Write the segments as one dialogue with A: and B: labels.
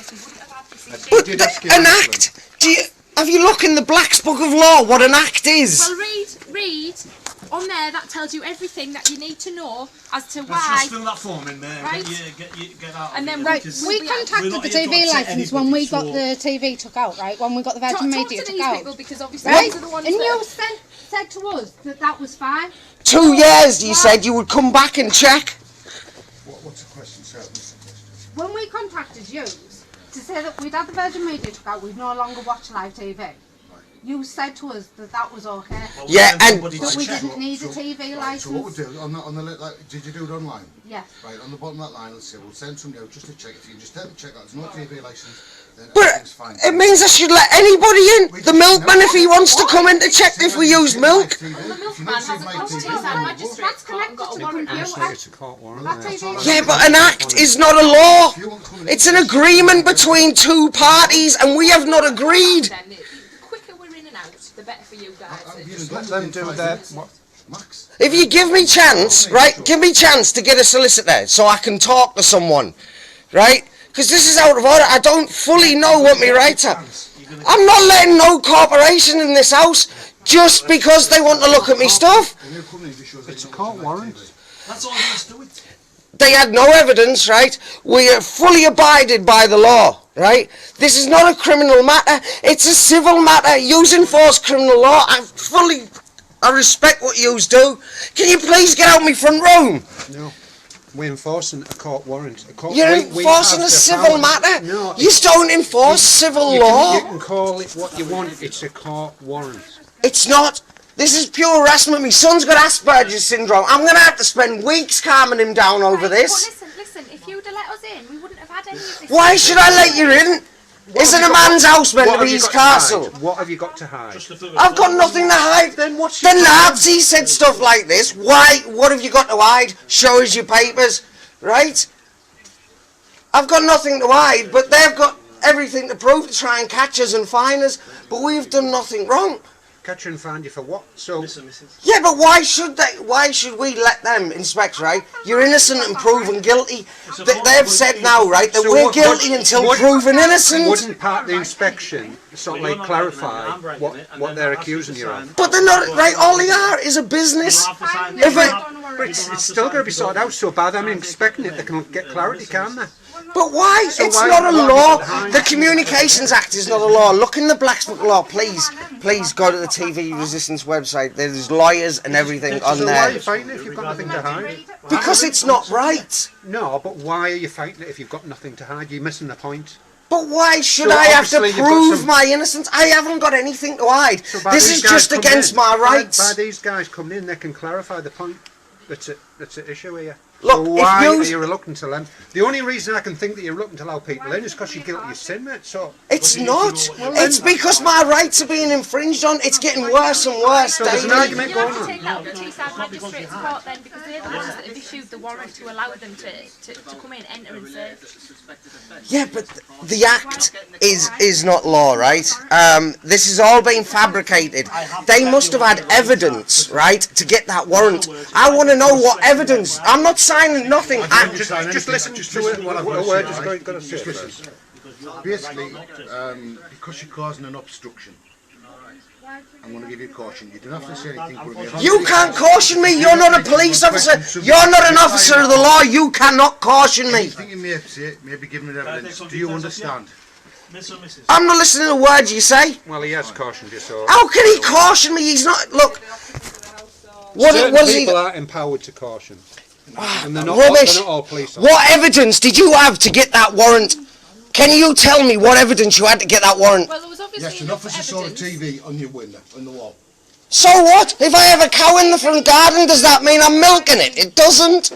A: otherwise we wouldn't have had this issue.
B: But an act, have you looked in the Black's Book of Law what an act is?
A: Well, read on there, that tells you everything that you need to know as to why.
C: Let's just fill that form in there,
A: right?
C: get out
A: and
C: of
A: then
C: here,
D: right, we contacted the TV licence when we got the TV took out, right? When we got the Virgin Media took out.
A: Because obviously
D: right?
A: those are the ones
D: and
A: that
D: you said to us that was fine.
B: 2 years, you said you would come back and check.
E: What's the question, sir?
D: When we contacted you to say that we'd had the Virgin Media took out, we'd no longer watch live TV. You said to us that was okay.
C: Well,
B: yeah, and
D: that we didn't need a TV licence.
E: So what we do on the did you do it online?
D: Yes.
E: Right, on the bottom of that line, let's say we'll send somebody out just to check. If you can just tell them to check out, there's no TV licence, then everything's fine.
B: It means I should let anybody in. The milkman, if he wants to come in to check if we use milk.
A: the milkman hasn't gone to that magistrate.
D: That's connected to the computer.
B: Yeah, but an act is not a law. It's an agreement between two parties, and we have not agreed.
A: The quicker we're in and out, the better for you guys.
F: Let them do their...
E: Max.
B: If you give me chance, right, give me chance to get a solicitor so I can talk to someone, right? Because this is out of order. I don't fully know what my rights are. I'm not letting no corporation in this house just because they want to look at me stuff.
F: It's a court warrant.
C: That's all there is to it.
B: They had no evidence, right? We are fully abided by the law, right? This is not a criminal matter. It's a civil matter. Yous enforce criminal law. I respect what yous do. Can you please get out my front room?
F: No. We're enforcing a court warrant.
B: You're enforcing a civil matter?
F: No.
B: You don't enforce civil law.
F: You can call it what you want. It's a court warrant.
B: It's not. This is pure harassment. My son's got Asperger's syndrome. I'm going to have to spend weeks calming him down over this.
A: But listen, if you'd have let us in, we wouldn't have had any of this.
B: Why should I let you in? Isn't a man's house meant to be his castle?
F: What have you got to hide?
B: I've got nothing to hide.
F: Then what's
B: The Nazis said stuff like this. Why? What have you got to hide? Show us your papers, right? I've got nothing to hide, but they've got everything to prove to try and catch us and fine us. But we've done nothing wrong.
F: Catch and find you for what? So
B: Yeah, but why should they? Why should we let them inspect? Right? You're innocent and proven guilty. They've said now, right, that
F: So
B: we're guilty until proven innocent.
F: wouldn't part of the inspection sort of like clarify what they're accusing you of?
B: But they're not right. All they are is a business. If
F: But it's still going to be sorted out. So by them inspecting it, they can get clarity, can't they?
B: But why?
F: So
B: It's
F: why-
B: not a
F: why
B: law.
F: is it behind?
B: The Communications Act is not a law. Look in the Black's Book of Law, please. Please go to the TV Resistance website. There's lawyers and everything on
F: So why are you
B: there.
F: fighting it if you've got nothing to hide?
B: Because it's not right.
F: No, but why are you fighting it if you've got nothing to hide? You're missing the point.
B: But why should
F: So
B: I have to
F: obviously you've got
B: prove
F: some-
B: my innocence? I haven't got anything to hide.
F: So by
B: This
F: these
B: is
F: guys
B: just
F: coming
B: against
F: in-
B: my
F: by
B: rights.
F: these guys coming in, they can clarify the point that's at issue here.
B: Look,
F: so
B: if
F: why
B: you-
F: are you reluctant to let? The only reason I can think that you're reluctant to allow people in is because you're guilty of sin, mate. So
B: It's not. It's because my rights are being infringed on. It's getting worse and worse
F: there's an
B: daily.
F: argument
A: You
F: going
A: have to
F: on.
A: take that up to Teesside Magistrates Court then, because they're the ones that have issued the warrant to allow them to come in, enter and serve.
B: Yeah, but the act is not law, right? This has all been fabricated. They must have had evidence, right, to get that warrant. I want to know what evidence. I'm not signing nothing.
F: Just listen to it. What a word is going to say.
E: Listen. Basically, because you're causing an obstruction, I'm going to give you a caution. You don't have to say anything. But
B: You can't caution me. You're not a police officer. You're not an officer of the law. You cannot caution me.
E: anything you may say, may be given evidence. Do you understand?
C: Miss or Mrs.
B: I'm not listening to words you say.
F: Well, he has cautioned you, so.
B: How can he caution me? He's not. Look. What
F: Certain
B: was he?
F: people are empowered to caution. And they're not,
B: Rubbish.
F: they're not all police officers.
B: What evidence did you have to get that warrant? Can you tell me what evidence you had to get that warrant?
A: Well, there was obviously
E: Yes, an
A: enough
E: officer saw the
A: evidence.
E: TV on your window, on the wall.
B: So what? If I have a cow in the front garden, does that mean I'm milking it? It doesn't.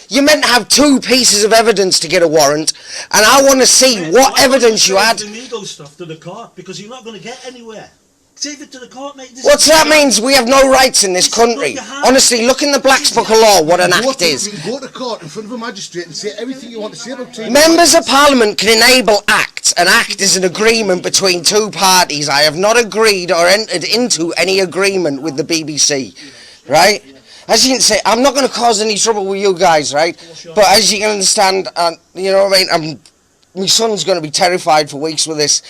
B: You're meant to have two pieces of evidence to get a warrant, and I want to see what evidence you had.
C: The legal stuff to the court, because you're not going to get anywhere. Save it to the court, mate.
B: What's that means? We have no rights in this country. Honestly, look in the Black's Book of Law what an act is.
E: You can go to court in front of a magistrate and say everything you want to say about TV.
B: Members of Parliament can enable acts. An act is an agreement between two parties. I have not agreed or entered into any agreement with the BBC, right? As you can see, I'm not going to cause any trouble with you guys, right? But as you can understand, you know what I mean, I'm my son's going to be terrified for weeks with this,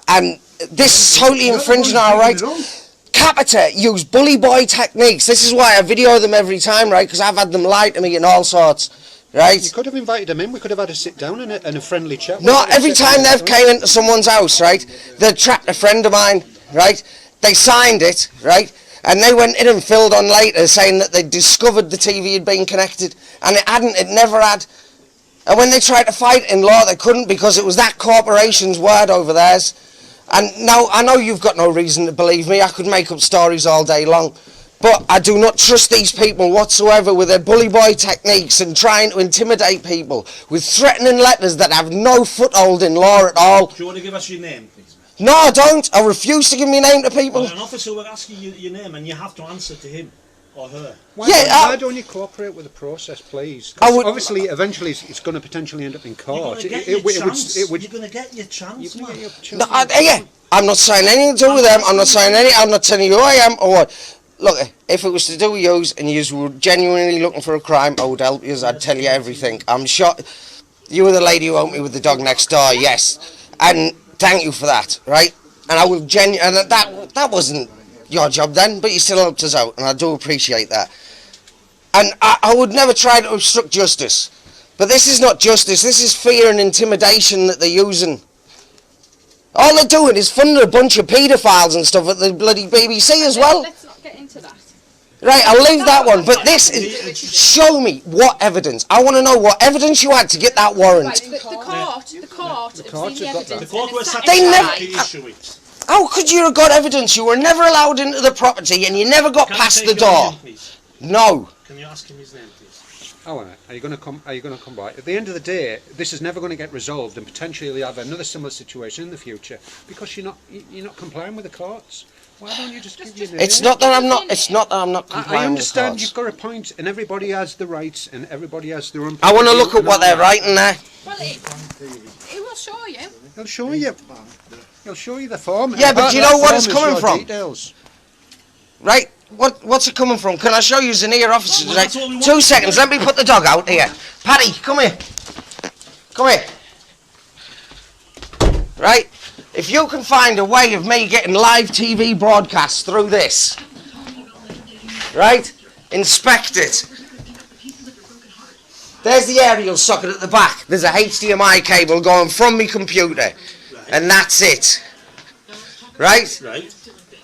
B: and this is totally infringing our rights. Capita use bully boy techniques. This is why I video them every time, right? Because I've had them lie to me and all sorts, right?
F: You could have invited them in. We could have had a sit down and a friendly chat.
B: No, every time they've came into someone's house, right, they trapped a friend of mine, right? They signed it, right? And they went in and filled on later saying that they discovered the TV had been connected, and it hadn't, it never had. And when they tried to fight in law, they couldn't, because it was that corporation's word over theirs. And now, I know you've got no reason to believe me, I could make up stories all day long, but I do not trust these people whatsoever with their bully boy techniques and trying to intimidate people with threatening letters that have no foothold in law at all.
C: Do you want to give us your name, please?
B: No, I don't. I refuse to give my name to people.
C: Well, an officer will ask you your name and you have to answer to him or her.
F: Why don't you cooperate with the process, please? Obviously, eventually, it's going to potentially end up in court.
C: You're going to get your chance, man.
B: No, I'm not saying anything to do with them. I'm not saying any. I'm not telling you who I am or what. Look, if it was to do with yous and yous were genuinely looking for a crime, I would help yous. I'd tell you everything. I'm sure you were the lady who helped me with the dog next door. Yes, and thank you for that, right? And I will and that wasn't your job then, but you still helped us out, and I do appreciate that. And I would never try to obstruct justice, but this is not justice. This is fear and intimidation that they're using. All they're doing is funding a bunch of paedophiles and stuff at the bloody BBC as well.
A: Let's not get into that.
B: Right, I'll leave that one, but this is, show me what evidence. I want to know what evidence you had to get that warrant.
A: Right, the court have seen the evidence.
C: The court was
B: They never-
C: satisfied to issue it.
B: How could you have got evidence? You were never allowed into the property and you never got
C: Can I
B: past
C: take
B: the
C: your
B: door.
C: name, please?
B: No.
C: Can you ask him his name, please?
F: Oh, are you going to come? Are you going to come by? At the end of the day, this is never going to get resolved, and potentially you'll have another similar situation in the future because you're not complying with the courts. Why don't you just give your name?
B: It's not that I'm not. It's not that I'm not complying
F: I understand
B: with
F: you've
B: the
F: got a point, and everybody has the rights, and everybody has their own.
B: I want to look at what they're writing there.
A: Well, it will show you.
F: He'll show you. He'll show you the form.
B: Yeah, but do you know what it's coming from?
F: Details.
B: Right? What's it coming from? Can I show you Zania officer
C: Well,
B: today?
C: that's what we want
B: 2
C: to
B: seconds.
C: do.
B: Let me put the dog out here. Paddy, come here. Come here. Right? If you can find a way of me getting live TV broadcasts through this, right? Inspect it. There's the aerial socket at the back. There's a HDMI cable going from my computer, and that's it. Right?
C: Right.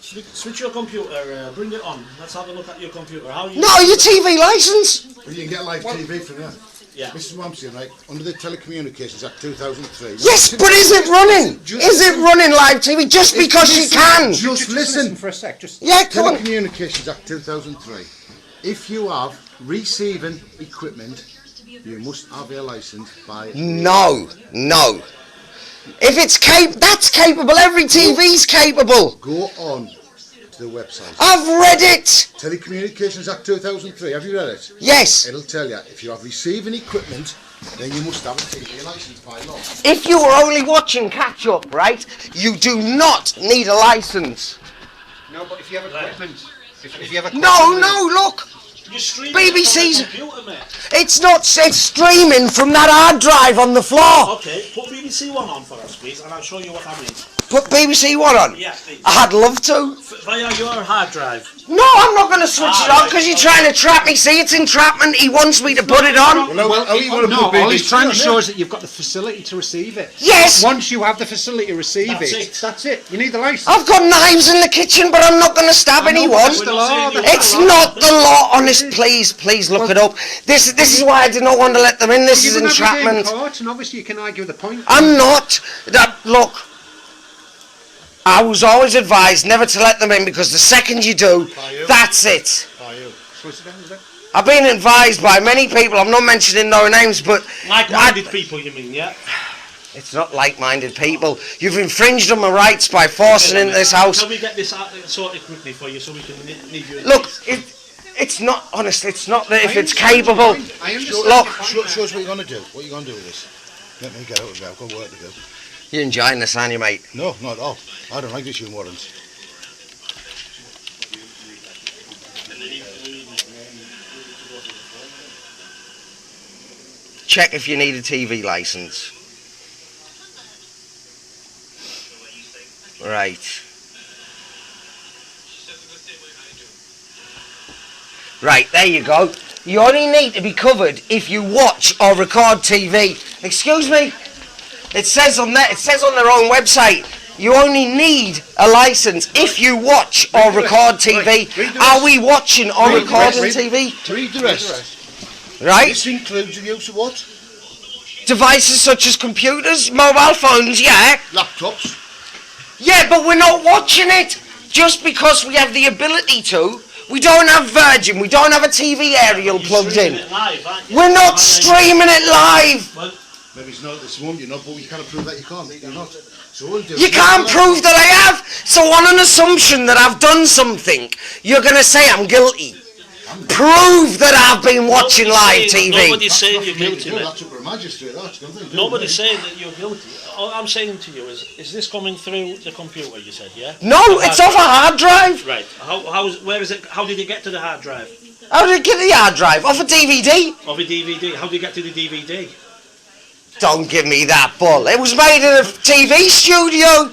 C: Switch your computer, bring it on. Let's have a look at your computer. How you?
B: No, your TV license.
E: Well, you can get live TV from there.
C: Yeah.
E: This is what I'm saying, right? Under the Telecommunications Act 2003.
B: Yes, but is it running? Is it running live TV just because you can?
E: Just listen.
F: for a sec.
B: Yeah, come on.
E: Telecommunications Act 2003. If you have receiving equipment, you must have a license by.
B: No. If it's that's capable. Every TV's capable.
E: Go on to the website.
B: I've read it.
E: Telecommunications Act 2003. Have you read it?
B: Yes.
E: It'll tell you if you have receiving equipment, then you must have a TV license by law.
B: If you were only watching catch up, right, you do not need a license.
F: No, but if you have equipment, if you have
B: No, look.
C: You're streaming
B: BBC's.
C: it from the computer, mate.
B: It's streaming from that hard drive on the floor.
C: Okay, put BBC One on for us, please, and I'll show you what I mean.
B: Put BBC One on.
C: Yeah, please.
B: I'd love to.
C: Via your hard drive.
B: No, I'm not going to switch it on because you're trying to trap me. See, it's entrapment. He wants me to put it on.
F: All he's trying to show is that you've got the facility to receive it.
B: Yes.
F: Once you have the facility to receive
C: That's
F: that's it. You need the license.
B: I've got knives in the kitchen, but I'm not going to stab anyone.
F: that's the law.
B: It's not the law, honest. Please look it up. This is why I did not want to let them in. This is entrapment.
F: Court, and obviously you can argue the point.
B: I'm not. Look, I was always advised never to let them in because the second you do, that's it. I've been advised by many people. I'm not mentioning no names, but
C: Like-minded people, you mean, yeah?
B: it's not like-minded people. You've infringed on my rights by forcing into this house.
C: Can we get this sorted quickly for you so we can leave you in
B: Look,
C: peace?
B: it's not honest. It's not that if it's capable.
F: I understand.
B: Look,
E: Show us what you're going to do. What are you going to do with this? Let me get out of there. I've got work to do.
B: you're enjoying this, aren't you, mate?
E: No, not at all. I don't like issuing warrants.
B: Check if you need a TV license. Right. Right, there you go. You only need to be covered if you watch or record TV. Excuse me? It says on there, it says on their own website, you only need a license if you watch or record TV. Are we watching or recording TV?
E: Read the rest.
B: Right?
E: This includes the use of what?
B: Devices such as computers, mobile phones, yeah.
E: Laptops.
B: Yeah, but we're not watching it. Just because we have the ability to. We don't have Virgin, we don't have a TV aerial plugged in. We're not streaming it live.
E: Maybe it's not this one, you know, but you can't prove that you can't. You're not. So we'll do
B: You can't prove that I have. So on an assumption that I've done something, you're going to say I'm guilty. Prove that I've been watching live TV.
G: Nobody's saying you're guilty, mate.
E: That's up for a magistrate, that's nothing.
G: Nobody's saying that you're guilty. All I'm saying to you is this coming through the computer, you said, yeah?
B: No, it's off a hard drive.
G: Right. Where is it? How did it get to the hard drive?
B: How did it get the hard drive? Off a DVD.
G: Of a DVD. How did it get to the DVD?
B: Don't give me that bull. It was made in a TV studio.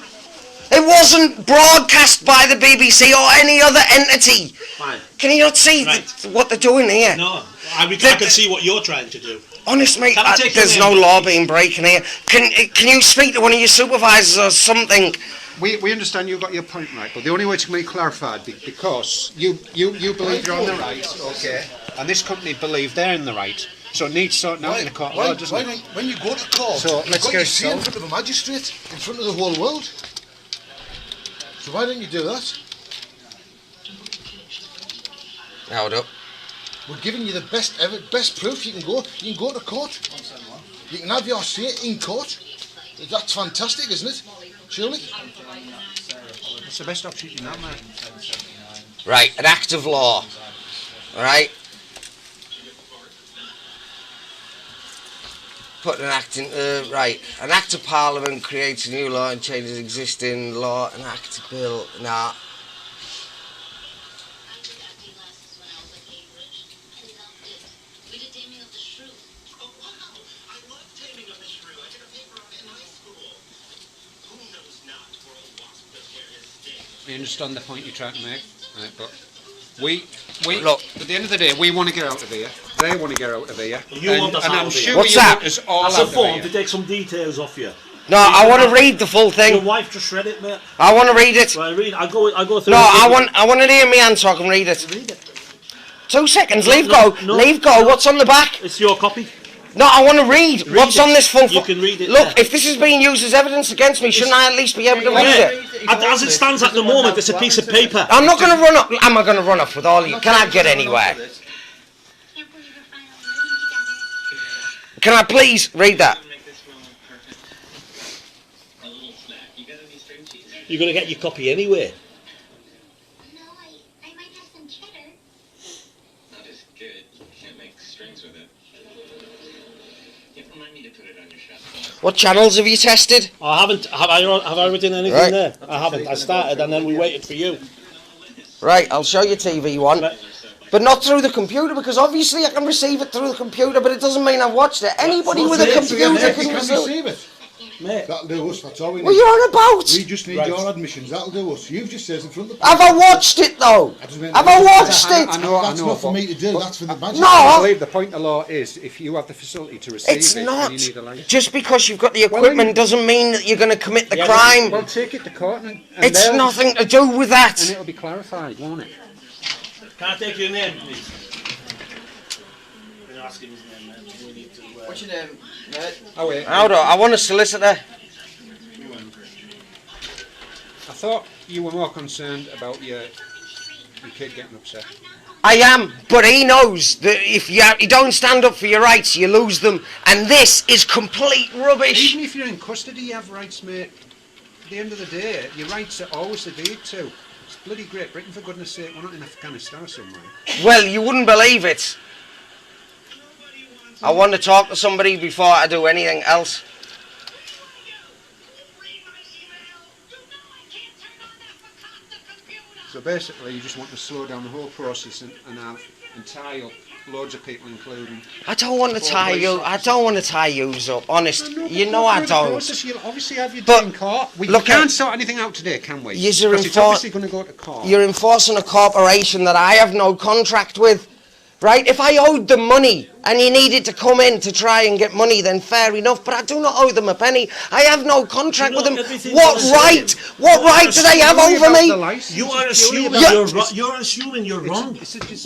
B: It wasn't broadcast by the BBC or any other entity.
G: Fine.
B: Can you not see what they're doing here?
G: No. I can see what you're trying to do.
B: Honest mate,
G: Can I take
B: there's
G: your
B: no
G: name?
B: law being breaking here. Can you speak to one of your supervisors or something?
F: We understand you've got your point right, but the only way to make it clarified, because you believe you're on the right, okay, and this company believe they're in the right, so it needs sorting out in a court of law, doesn't it?
E: When you go to court,
F: So,
E: you've
F: let's
E: got
F: go
E: your say in
F: so.
E: front of a magistrate, in front of the whole world. So why don't you do that?
B: Hold up.
E: We're giving you the best proof you can go. You can go to court. You can have your say in court. That's fantastic, isn't it? Surely.
F: It's the best option you can have, mate.
B: Right, an act of law. Alright? Put an act in, right. An act of parliament creates a new law and changes existing law. An act of bill, nah.
F: I understand the point you're trying to make, right, but we
B: Look.
F: at the end of the day, we want to get out of here. They want to get out of here.
G: You want us
F: and
G: out
F: I'm
G: of here.
F: sure
B: What's
F: you
B: that?
F: want us all
G: That's
F: out
G: a
F: of
G: form
F: here.
G: to take some details off you.
B: No, I want to read the full
G: Your
B: thing.
G: wife just read it, mate.
B: I want to read it.
G: Right, read. I go through.
B: No,
G: it.
B: I want to hear me hand so I can read it.
G: Read it.
B: 2 seconds, leave
G: No,
B: go.
G: no,
B: Leave go.
G: no.
B: What's on the back?
G: It's your copy.
B: No, I want to read. What's
G: it.
B: on this full
G: You can read it
B: Look,
G: there.
B: if this is being used as evidence against me, shouldn't I at least be able to read it?
G: As it stands at the moment, it's a piece of paper.
B: I'm not going to run up. Am I going to run off with all of you? Can I get anywhere? Can I please read that?
G: You're going to get your copy anyway.
H: No, I might have some cheddar.
I: Not as good. Can't make strings with it. You remind me to put it on your shelf.
B: What channels have you tested?
G: I haven't. Have I written anything
B: Right.
G: there? I haven't. I started and then we waited for you.
B: Right, I'll show you TV one.
G: Right.
B: But not through the computer, because obviously I can receive it through the computer, but it doesn't mean I've watched it. Anybody with a computer
E: You
B: can
E: can
B: receive it.
E: receive it.
G: Mate.
E: That'll do us, that's all we need.
B: What are you on about?
E: We just need
G: Right.
E: your admissions, that'll do us. You've just said in front of the
B: Have I watched it though? Have I watched
F: I
B: it?
F: know,
E: That's not for
F: but-
E: me to do, that's for the magistrate.
B: No.
F: I believe the point of law is if you have the facility to receive
B: It's
F: it,
B: not.
F: you need a license.
B: Just because you've got the
F: Well,
B: equipment
F: then-
B: doesn't mean that you're going to commit the
G: Yeah,
B: crime.
F: Well, take it to court and
B: It's
F: they'll-
B: nothing to do with that.
F: and it'll be clarified, won't it?
G: Can I take your name, please? I'm gonna ask him his name, mate. We need to,
J: What's your name, mate?
F: Oh wait,
B: Hold on, I want a solicitor.
F: I thought you were more concerned about your kid getting upset.
B: I am, but he knows that if you don't stand up for your rights, you lose them. And this is complete rubbish.
F: Even if you're in custody, you have rights, mate. At the end of the day, your rights are always adhered to. It's bloody Great Britain, for goodness sake. We're not in Afghanistan or somewhere.
B: Well, you wouldn't believe it. I want to talk to somebody before I do anything else.
F: So basically, you just want to slow down the whole process and tie up loads of people, including.
B: I don't want to tie you. I don't want to tie yous up. Honest, you know I don't.
F: You'll obviously have your
B: But
F: day in court. We
B: look
F: can't
B: at-
F: sort anything out today, can we?
B: Yous are
F: Because it's obviously going to go to court.
B: You're enforcing a corporation that I have no contract with, right? If I owed them money and you needed to come in to try and get money, then fair enough. But I do not owe them a penny. I have no contract
G: You know,
B: with them.
G: everything
B: What
G: you're
B: right?
G: saying-
B: What right do they have over me?
G: You are assuming
B: Yeah.
G: you're assuming you're wrong.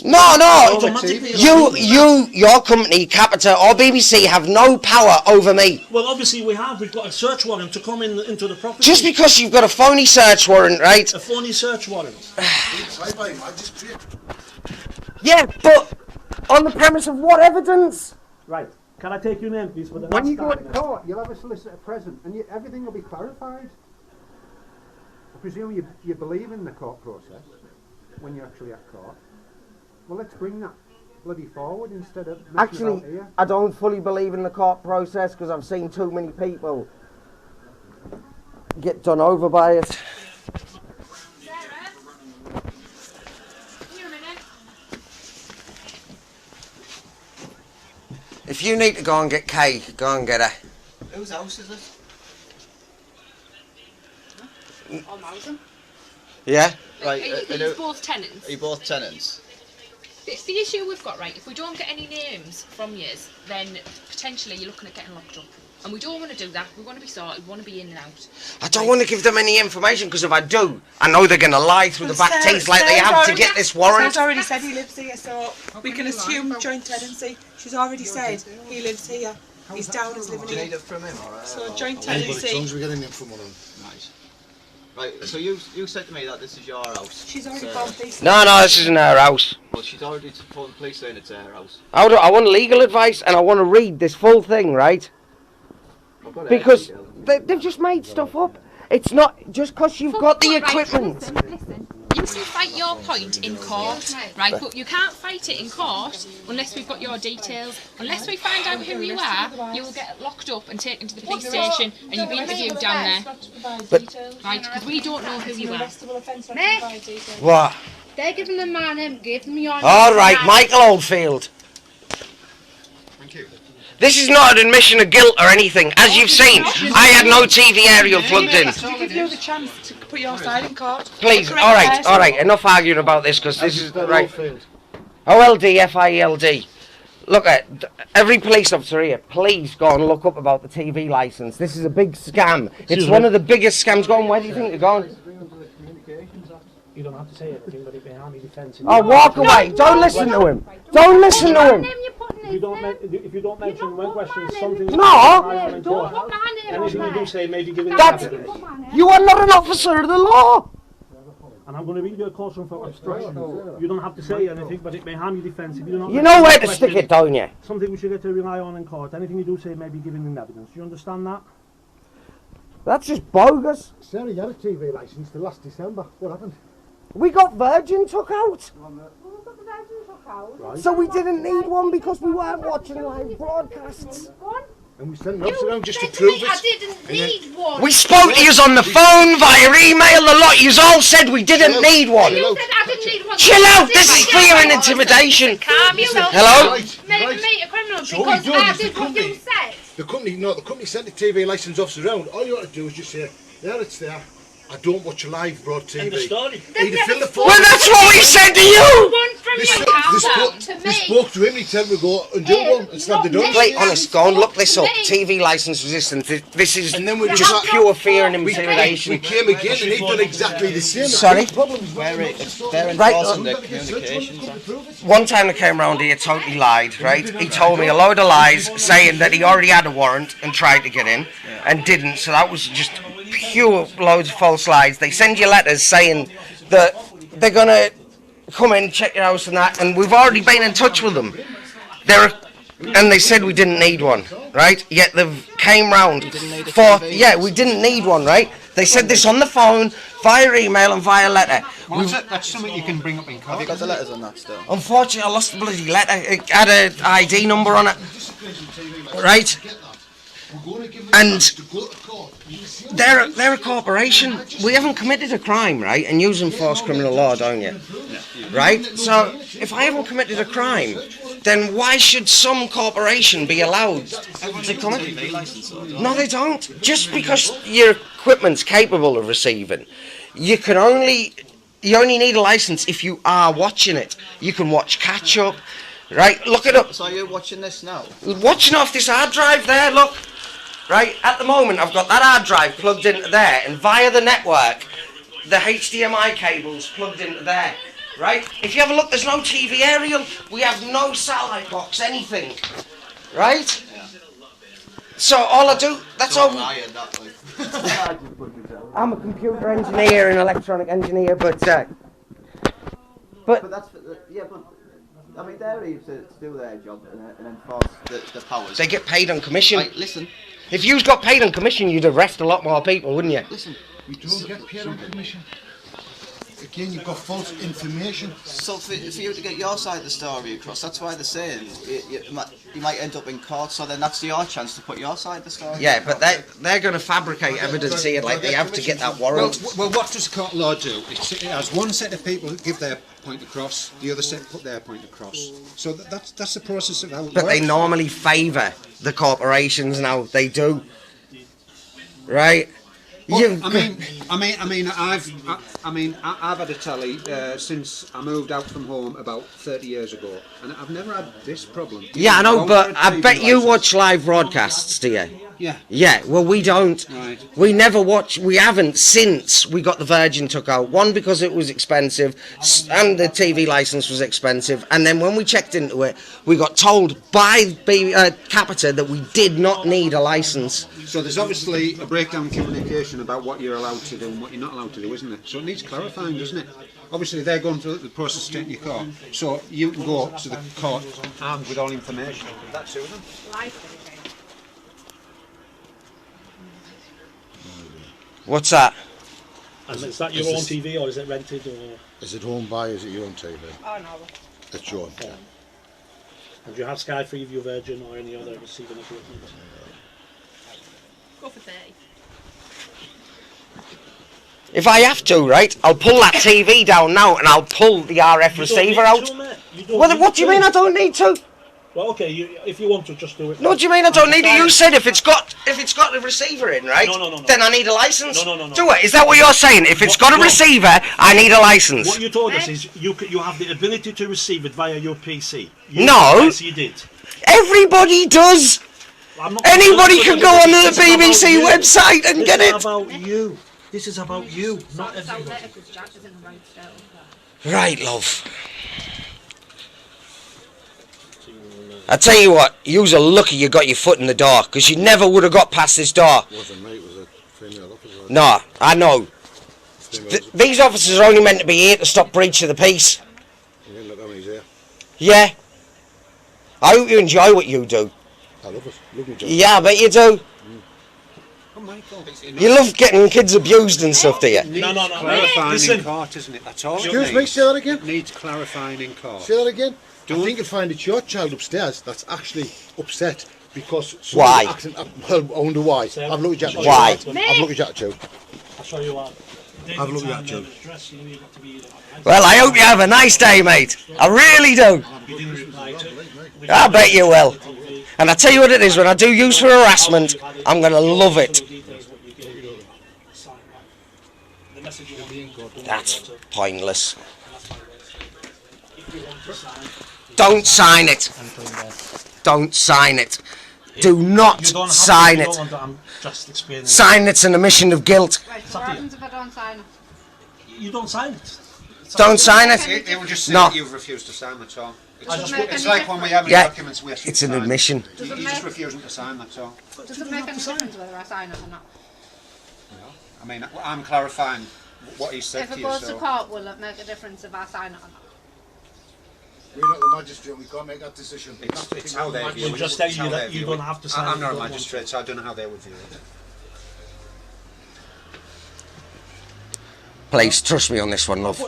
B: No, no.
G: Automatically
B: Your company, Capita or BBC, have no power over me.
G: Well, obviously we've got a search warrant to come into the property.
B: Just because you've got a phony search warrant, right?
G: A phony search warrant.
B: Yeah, but on the premise of what evidence?
G: Right. Can I take your name, please, for the
F: When
G: last
F: you go to
G: time?
F: court, you'll have a solicitor present, and everything will be clarified. I presume you believe in the court process when you're actually at court. Well, let's bring that bloody forward instead of messing
B: Actually,
F: about here.
B: I don't fully believe in the court process because I've seen too many people get done over by it. If you need to go and get Kay, go and get her.
J: Whose house is it?
B: Yeah?
J: Right,
A: Are you both tenants?
J: Are you both tenants?
A: It's the issue we've got, right? If we don't get any names from yous, then potentially you're looking at getting locked up. And we don't want to do that. We want to be sorted. We want to be in and out.
B: I don't want to give them any information because if I do, I know they're going to lie through the back teeth like they have to get this warrant.
K: Sarah's already said he lives here, so we can assume joint tenancy. She's already said he lives here. He's down as living
J: Do you need
K: here.
J: it from him, or?
K: So joint
E: As long
K: tenancy.
E: as we get in from one of them.
J: Nice. Right, so you said to me that this is your house.
K: She's already
J: So-
K: called police.
B: No, this isn't her house.
J: Well, she's already told the police saying it's her house.
B: I want legal advice and I want to read this full thing, right?
J: I've got it
B: Because
J: actually.
B: they've just made stuff up. It's not just because you've got the equipment.
A: Listen. You can fight your point in court, right? But you can't fight it in court unless we've got your details. Unless we find out who you are, you will get locked up and taken to the police station and you'll be interviewed down there. Right? Because we don't know who you are.
B: What?
D: They're giving them my name, give them your name.
B: All right, Michael Oldfield.
F: Thank you.
B: This is not an admission of guilt or anything. As you've seen, I had no TV aerial plugged in.
K: To give you the chance to put your side in court.
B: Please,
K: Correct
B: all right,
K: person.
B: enough arguing about this because this is right. OLDFIELD. Look at every police officer here. Please go and look up about the TV license. This is a big scam. It's one of the biggest scams going. Where do you think they're going?
G: You don't have to say anything, but it may harm your defence.
B: Oh, walk away! Don't listen to him. Don't listen to him.
G: If you don't mention one question, something.
B: No.
D: Don't put my name on
G: Anything you do
D: there.
G: say, maybe giving
B: That's-
G: evidence.
B: You are not an officer of the law.
G: And I'm going to read you a caution for obstruction. You don't have to say anything, but it may harm your defence if you do not.
B: You know where to stick it, don't you?
G: Something we should get to rely on in court. Anything you do say may be given in evidence. Do you understand that?
B: That's just bogus.
E: Sarah, you had a TV licence till last December. What happened?
B: We got Virgin took out.
G: Right.
B: So we didn't need one because we weren't watching live broadcasts.
E: And we sent maps
D: You
E: around just to
D: said to
E: prove
D: me I
E: it.
D: didn't need one.
B: We spoke to yous on the phone, via email, the lot. Yous all said we didn't need one.
D: You said I didn't need one.
B: Chill out, this is fear and intimidation.
A: Calm yourself.
B: Hello?
D: Make me a criminal
E: So what
D: because
E: you doing
D: I
E: is the
D: did what you
E: company-
D: said.
E: The company sent the TV licence officer around. All you ought to do is just say, there it's there. I don't watch live broad TV.
G: End of story.
E: He'd have filled the phone.
B: Well, that's what we said to you.
D: One from
E: They
D: you,
E: spoke,
D: Calvin, to
E: they
D: me.
E: spoke to him, he said we go and do one and slam the door.
B: Wait, honest, go and look this up. TV licence resistance. This is
E: And then we
B: just
E: just-
B: pure fear and
E: We
B: intimidation.
E: came again and he'd done exactly the same.
B: Sorry?
J: They're
B: Right,
J: enforcing their communications.
B: One time they came round here, totally lied, right? He told me a load of lies, saying that he already had a warrant and tried to get in, and didn't, so that was just pure loads of false lies. They send you letters saying that they're going to come in, check your house and that, and we've already been in touch with them. And they said we didn't need one, right? Yet they've came round for, yeah, we didn't need one, right? They said this on the phone, via email and via letter.
F: Well, that's something you can bring up in court.
J: Have you got the letters on that still?
B: Unfortunately, I lost the bloody letter. It had an ID number on it, right? And they're a corporation. We haven't committed a crime, right? And you enforce criminal law, don't you? Right? So if I haven't committed a crime, then why should some corporation be allowed to come in?
J: TV license, or
B: No, they don't. Just because your equipment's capable of receiving, you only need a license if you are watching it. You can watch catch up, right? Look it up.
J: So are you watching this now?
B: Watching off this hard drive there, look. Right, at the moment I've got that hard drive plugged into there, and via the network, the HDMI cable's plugged into there. Right? If you have a look, there's no TV aerial, we have no satellite box, anything. Right?
J: Yeah.
B: So all I do, that's
J: So
B: all.
J: I'm
B: I'm a computer engineer and electronic engineer, but
J: that's but I mean they're able to do their job and enforce the powers.
B: they get paid on commission.
J: Like, listen,
B: If you got paid on commission, you'd arrest a lot more people, wouldn't you?
J: listen.
E: We don't get paid on commission. Again, you've got false information.
J: So for you to get your side of the story across, that's why they're saying you might end up in court. So then that's your chance to put your side of the story.
B: Yeah, but they're going to fabricate evidence here, like they have to get that warrant.
F: Well, what does court law do? It has one set of people give their point across, the other set put their point across. So that's the process of how it
B: But
F: works.
B: they normally favour the corporations now. They do, right?
F: Well, I've had a telly since I moved out from home about 30 years ago, and I've never had this problem.
B: Yeah, I know,
F: Don't
B: but
F: get a
B: I
F: TV
B: bet you
F: licence.
B: watch live broadcasts, do you?
F: Yeah.
B: Yeah, well, we don't.
F: Right.
B: We never watch. We haven't since we got the Virgin took out. One, because it was expensive, and the TV license was expensive. And then when we checked into it, we got told by Capita that we did not need a license.
F: So there's obviously a breakdown in communication about what you're allowed to do and what you're not allowed to do, isn't it? So it needs clarifying, doesn't it? Obviously they're going through the process of taking your court, so you can go to the court armed with all information. That's to them.
B: What's that?
G: And is that your own TV or is it rented or?
E: Is it owned by, is it your own TV?
K: Oh no.
E: It's your own.
G: Yeah. And do you have Sky Free, View Virgin or any other receiving equipment?
A: Go for 30.
B: If I have to, right, I'll pull that TV down now and I'll pull the RF receiver out. Well, what do you mean I don't need to?
G: Well, okay, if you want to, just do it.
B: No, what do you mean I don't need it? You said if it's got the receiver in, right?
G: No.
B: Then I need a license.
G: No.
B: Do it. Is that what you're saying? If it's got a receiver, I need a license.
G: What you told us is you have the ability to receive it via your PC.
B: No.
G: Yes, you did.
B: Everybody does. Anybody can go on the BBC website and get it.
G: This is about you. This is about you, not everybody.
B: Right, love. I tell you what, you's are lucky you got your foot in the door, because you never would have got past this door.
E: Wasn't me, it was a female officer.
B: No, I know. These officers are only meant to be here to stop breach of the peace.
E: Yeah, look how many's here.
B: Yeah. I hope you enjoy what you do.
E: I love it. Love my job.
B: Yeah, I bet you do. You love getting kids abused and stuff, do you?
G: No.
F: Clarifying
G: Listen.
F: in court, isn't it? That's all.
E: Excuse me, say that again.
F: It needs clarifying in court.
E: Say that again. I think you'll find it's your child upstairs that's actually upset because somebody's acting up. Well, I wonder why. I've looked at your
B: Why?
E: I've looked at you.
G: I'll show you what.
E: I've looked at you.
B: Well, I hope you have a nice day, mate. I really do. I bet you will. And I tell you what it is, when I do use for harassment, I'm going to love it. That's pointless. Don't sign it. Don't sign it. Do not sign it. Sign it's an admission of guilt.
D: Right, so what happens if I don't sign it?
G: You don't sign it.
B: Don't sign it.
F: It will just say
B: No.
F: that you've refused to sign, that's all. It's like when we have
B: Yeah,
F: documents we ask you
B: it's
F: to
B: an
F: sign.
B: admission.
F: You just refusing to sign, that's all.
D: Does it make any difference whether I sign it or not?
F: I mean, I'm clarifying what he said
D: If
F: to
D: it
F: you,
D: goes to
F: so...
D: court, will it make a difference if I sign it or not?
E: We're not the magistrate, we can't make that decision.
F: It's how they view it.
G: We'll just tell you that you don't have to sign it.
F: I'm not a
G: if you don't
F: magistrate, so I don't know how they would view it.
B: Please, trust me on this one, love.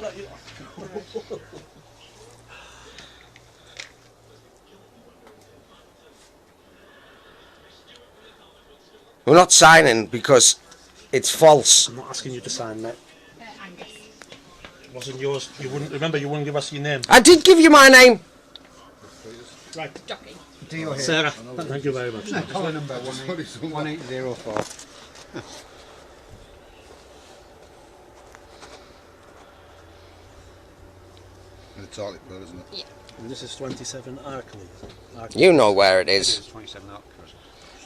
B: We're not signing because it's false.
G: I'm not asking you to sign, mate. It wasn't yours. You wouldn't give us your name.
B: I did give you my name.
G: Right.
A: Jockey.
F: Deal here.
G: Sarah, thank you very much.
F: Colour number 1804.
E: It's all it isn't it?
A: Yeah.
G: And this is 27 Arkley.
B: You know where it is.
F: 27 up.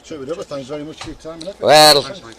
E: So, whatever, thanks very much for your time and effort.
B: Well,
F: Thanks, mate.